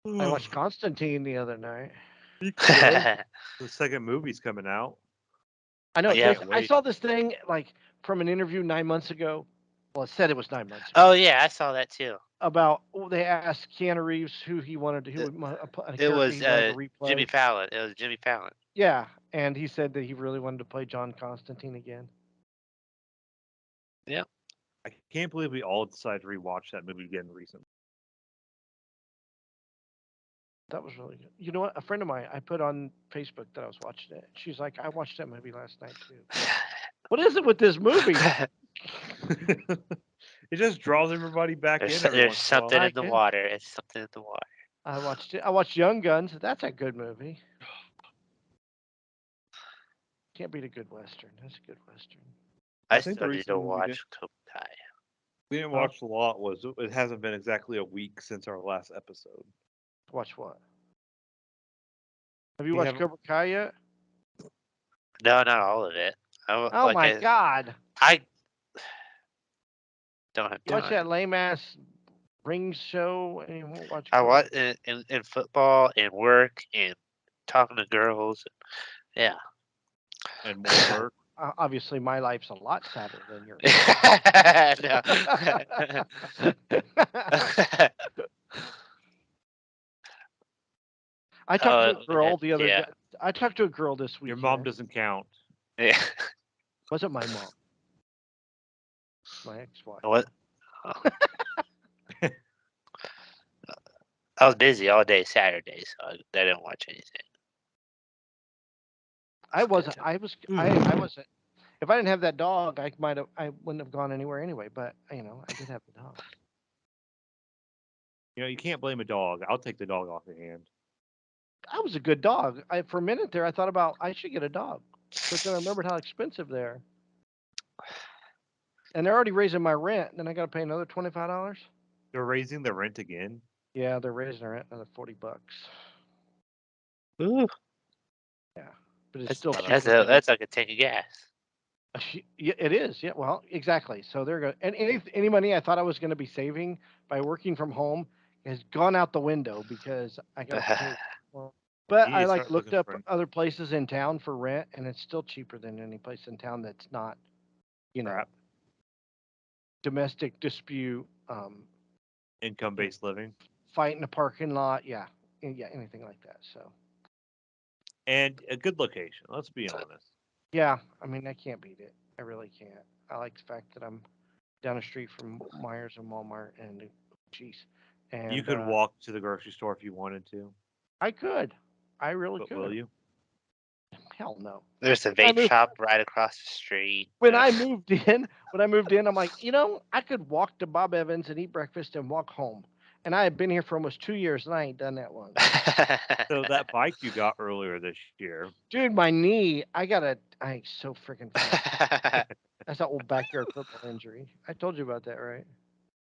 I blah. watched Constantine the other night. The second movie's coming out. I know oh, it's yeah. based. I Wait. saw this thing like from an interview 9 months ago. Well, it said it was 9 months ago. Oh yeah, I saw that too. About they asked Keanu Reeves who he wanted to, It, a it character was he wanted to replay. Jimmy Fallon. It was Jimmy Fallon. Yeah, and he said that he really wanted to play John Constantine again. Yeah. I can't believe we all decided to rewatch that movie again recently. That was really good. You know what? A friend of mine, I put on Facebook that I was watching it. She's like, I watched that movie last night too. What is it with this movie? It just draws everybody back in every There's once in a while. something I in the can. water. It's something in the water. I watched it. I watched Young Guns. That's a good movie. Can't beat a good western. That's a good western. I I think the still need reason to we didn't watch Cobra Kai. we didn't Huh? watch a lot was it hasn't been exactly a week since our last episode. Watch what? Have you We watched haven't. Cobra Kai yet? No, not all of it. Oh my God! I don't have You watch time. that lame ass ring show and you won't watch I Cobra? watch in football and work and talking to girls. Yeah. And more work. Obviously, my life's a lot sadder than yours. No. I talked to a girl the other yeah. day. I talked to a girl this Your weekend. mom doesn't count. Yeah. Wasn't my mom. My ex-wife. What? I was busy all day Saturday, so I didn't watch anything. I wasn't. Good. I wasn't. If I didn't have that dog, I might have. I wouldn't have gone anywhere anyway. But I did have the dog. You can't blame a dog. I'll take the dog off your hand. I was a good dog. For a minute there, I thought about I should get a dog, but then I remembered how expensive they are, and they're already raising my rent. Then I got to pay another $25. They're raising the rent again. Yeah, they're raising the rent another $40. Ooh, Yeah, but it's still cheaper. that's like a tank of gas. Yeah, it is. Yeah, well, exactly. So they're going and any money I thought I was going to be saving by working from home has gone out the window because I got to pay. Well, but You need I to start looked looking up for other places in town for rent, and it's still cheaper than any place in town that's not, crap. domestic dispute, Income-based living. fight in a parking lot. Yeah, anything like that. So And a good location. Let's be honest. yeah, I mean I can't beat it. I really can't. I like the fact that I'm down the street from Myers and Walmart and geez, and You could walk to the grocery store if you wanted to, I could. I really but could. will you? Hell no. There's a When I vape moved shop right across the street. when I moved in, I'm like, I could walk to Bob Evans and eat breakfast and walk home. And I have been here for almost 2 years and I ain't done that once. So that bike you got earlier this year, Dude, my knee, I so freaking fat. That's that old backyard football injury. I told you about that, right?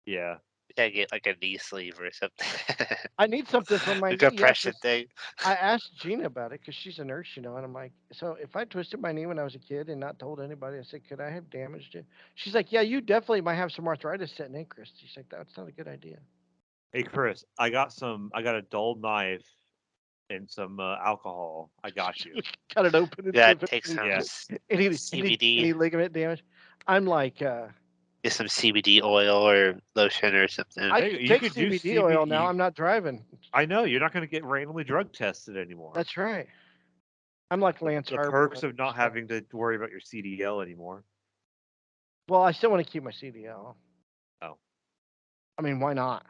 yeah. Yeah, get like a knee sleeve or something. I need something for my A knee. Yeah, compression 'cause thing. I asked Gina about it because she's a nurse, and I'm like, so if I twisted my knee when I was a kid and not told anybody, I said, could I have damaged it? She's like, yeah, you definitely might have some arthritis setting in, Chris. She's like, that's not a good idea. Hey Chris, I got a dull knife and some alcohol. I got you. Cut it open and Yeah, see if take some Yeah. any CBD. ligament damage. I'm like, Get some CBD oil or lotion or something. I Hey, can you take could do CBD oil now. CBD. I'm not driving. I know you're not going to get randomly drug tested anymore. That's right. I'm like Lance The Harper. perks of not having to worry about your CDL anymore. Well, I still want to keep my CDL. Oh, I mean, why not?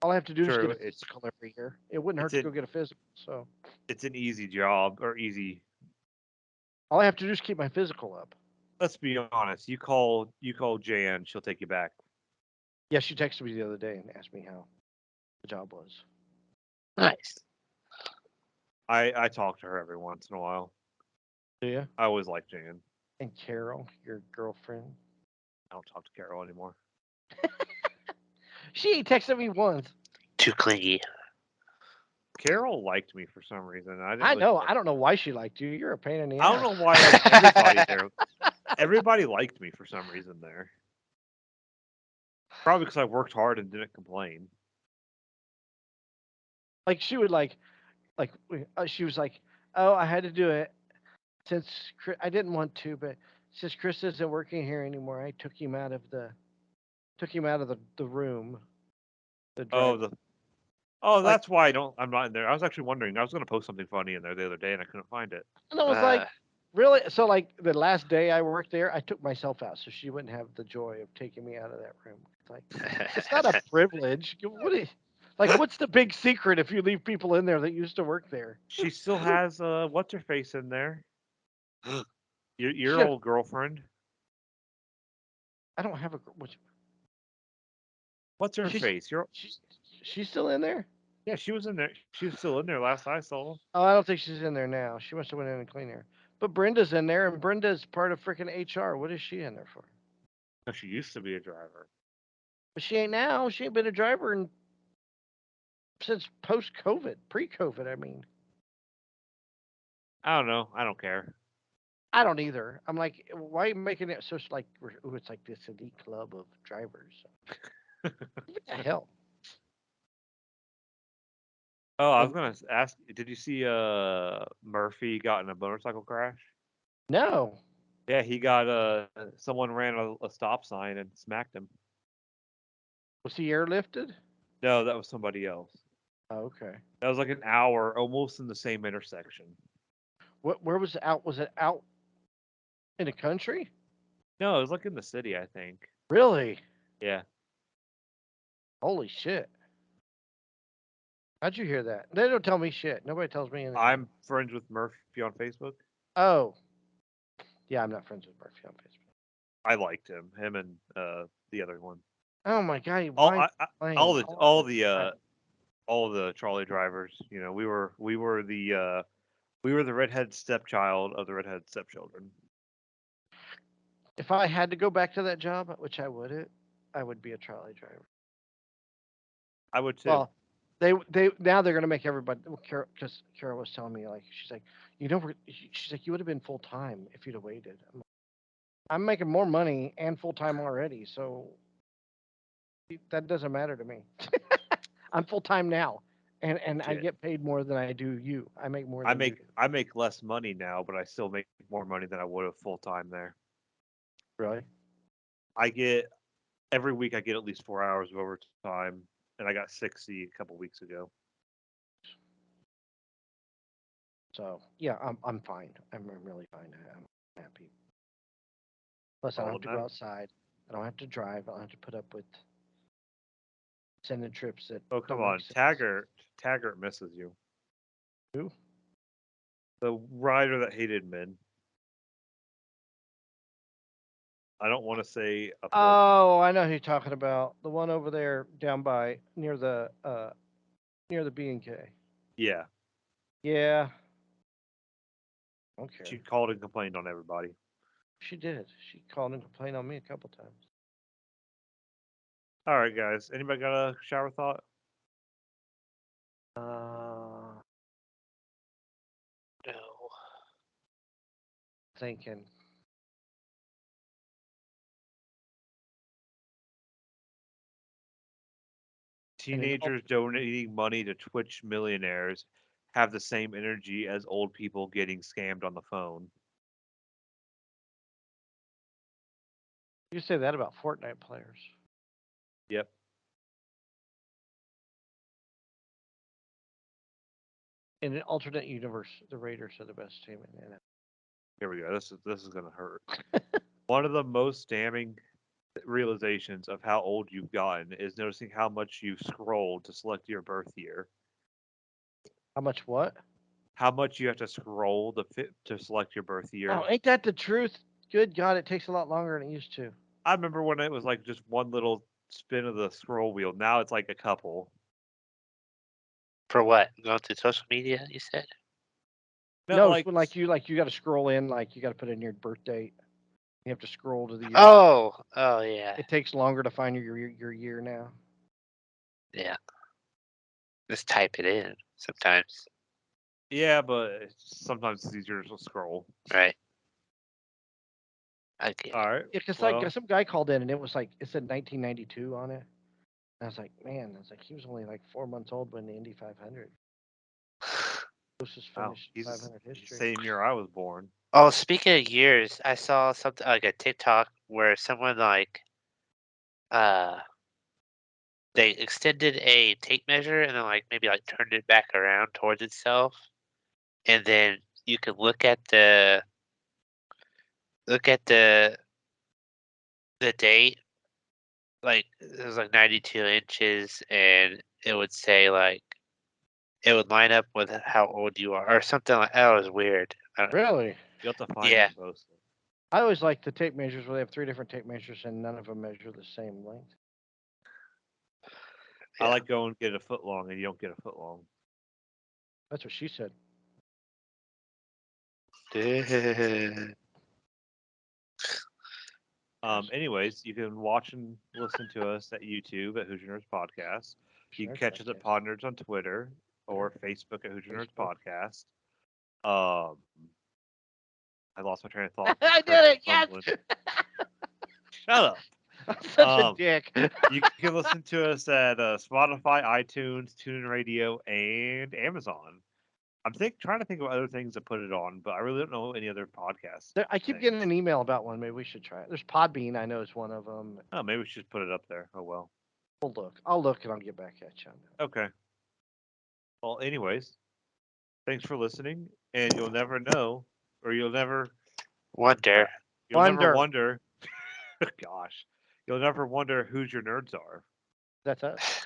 All I have to do is True, get a physical every year. It wouldn't hurt it's to an go get a physical. So it's an easy job or easy. all I have to do is keep my physical up. Let's be honest. You call Jan, she'll take you back. Yeah, she texted me the other day and asked me how the job was. Nice. I talk to her every once in a while. Do you? I always like Jan. And Carol, your girlfriend. I don't talk to Carol anymore. She texted me once. Too clingy. Carol liked me for some reason. I didn't I really know. care. I don't know why she liked you. You're a pain in the ass. I don't know why like everybody there. Everybody liked me for some reason there. Probably because I worked hard and didn't complain. Like she would she was like, oh, I had to do it since I didn't want to, but since Chris isn't working here anymore, I took him out of the room. The Oh, drive. that's why I'm not in there. I was actually wondering. I was going to post something funny in there the other day and I couldn't find it. And I was like, really? So like the last day I worked there, I took myself out so she wouldn't have the joy of taking me out of that room. Like it's not a privilege. What's the big secret if you leave people in there that used to work there? She still has what's her face in there? Your Shit. old girlfriend. I don't have a. What's her She's face? she's she's still in there. Yeah, she was in there. She was still in there last I saw. Oh, I don't think she's in there now. She must have went in and cleaned her. But Brenda's in there, and Brenda's part of freaking HR. What is she in there for? No, she used to be a driver. But she ain't now. She ain't been a driver since post COVID, pre COVID. I mean, I don't know. I don't care. I don't either. I'm like, why are you making it so like, ooh, it's like this elite club of drivers? What the hell? Oh, I was And gonna ask. Did you see Murphy got in a motorcycle crash? no, Yeah, he got someone ran a stop sign and smacked him. was he airlifted? No, that was somebody else. Oh, okay. That was like an hour, almost in the same intersection. Where was it out? Was it out in the country? No, it was like in the city, I think. Really? Yeah, Holy shit! How'd you hear that? They don't tell me shit. Nobody tells me anything. I'm friends with Murphy on Facebook. Oh, yeah, I'm not friends with Murphy on Facebook. I liked him. Him and the other one. Oh my god, All why I, playing time? all the trolley drivers. You know, we were the redhead stepchild of the redhead stepchildren. If I had to go back to that job, which I wouldn't, I would be a trolley driver. I would too. Well, they now they're gonna make everybody because Kara was telling me like she's like she's like you would have been full time if you'd have waited. I'm making more money and full time already, so that doesn't matter to me. I'm full time now, and I Shit. get paid more than I do you. I make more than you do. I make less money now, but I still make more money than I would have full time there. Really? I get every week I get at least 4 hours of overtime, and I got 60 a couple weeks ago. So yeah, I'm fine. I'm really fine. I'm happy. Plus, I don't All have that to go matters. outside. I don't have to drive. I don't have to put up with sending trips that Oh come don't make on, sense. Taggart misses you. Who? The writer that hated men. I don't want to say a poor. Oh, I know who you're talking about. The one over there down by near the B and K. Yeah, Yeah, I don't she care. called and complained on everybody. She did. She called and complained on me a couple times. All right, guys. Anybody got a shower thought? Uh, No. thinking. Teenagers donating money to Twitch millionaires have the same energy as old people getting scammed on the phone. You say that about Fortnite players. Yep. In an alternate universe, the Raiders are the best team in the NFL. Here we go. This is gonna hurt. One of the most damning realizations of how old you've gotten is noticing how much you've scrolled to select your birth year. How much what? How much you have to scroll to select your birth year. Oh, ain't that the truth? Good God, it takes a lot longer than it used to. I remember when it was like just one little spin of the scroll wheel. Now it's like a couple. For what? Going through social media, you said? No, No, it's like when like you got to scroll in, like you got to put in your birth date. You have to scroll to the year. Oh yeah, It takes longer to find your year now. yeah. Just type it in sometimes, yeah, but sometimes it's easier to scroll. right? I get All it. right. Yeah, because like Well, some guy called in and it was like it said 1992 on it. And I was like, man, I was like, he was only like 4 months old when the Indy 500 closest wow, finish in he's 500 the history. same year I was born. Oh, speaking of years, I saw something like a TikTok where someone like uh they extended a tape measure and then like maybe like turned it back around towards itself, and then you could look at the date, like it was like 92 inches, and it would say like it would line up with how old you are or something like that. Was weird. I don't, Really? You have to find it yeah, and post it. I always like the tape measures where they have 3 different tape measures and none of them measure the same length. I Yeah. like going get a foot long and you don't get a foot long. That's what she said. Anyways, you can watch and listen to us at YouTube at Hoosier Nerds Podcast. You can Nerds catch us at Podcast. Pod Nerds on Twitter or Facebook at Hoosier Nerds Facebook. Podcast. Um, I lost my train of thought. I did it. Yes. Shut up. I'm such a dick. You can listen to us at Spotify, iTunes, TuneIn Radio, and Amazon. I'm trying to think of other things to put it on, but I really don't know any other podcasts. I keep getting an email about one. Maybe we should try it. There's Podbean. I know is one of them. Oh, maybe we should put it up there. Oh well. We'll look. I'll look and I'll get back at you on that. Okay. Well, anyways, thanks for listening, and you'll never know, or you'll never Wonder. never wonder. Gosh, you'll never wonder whose your nerds are. That's us.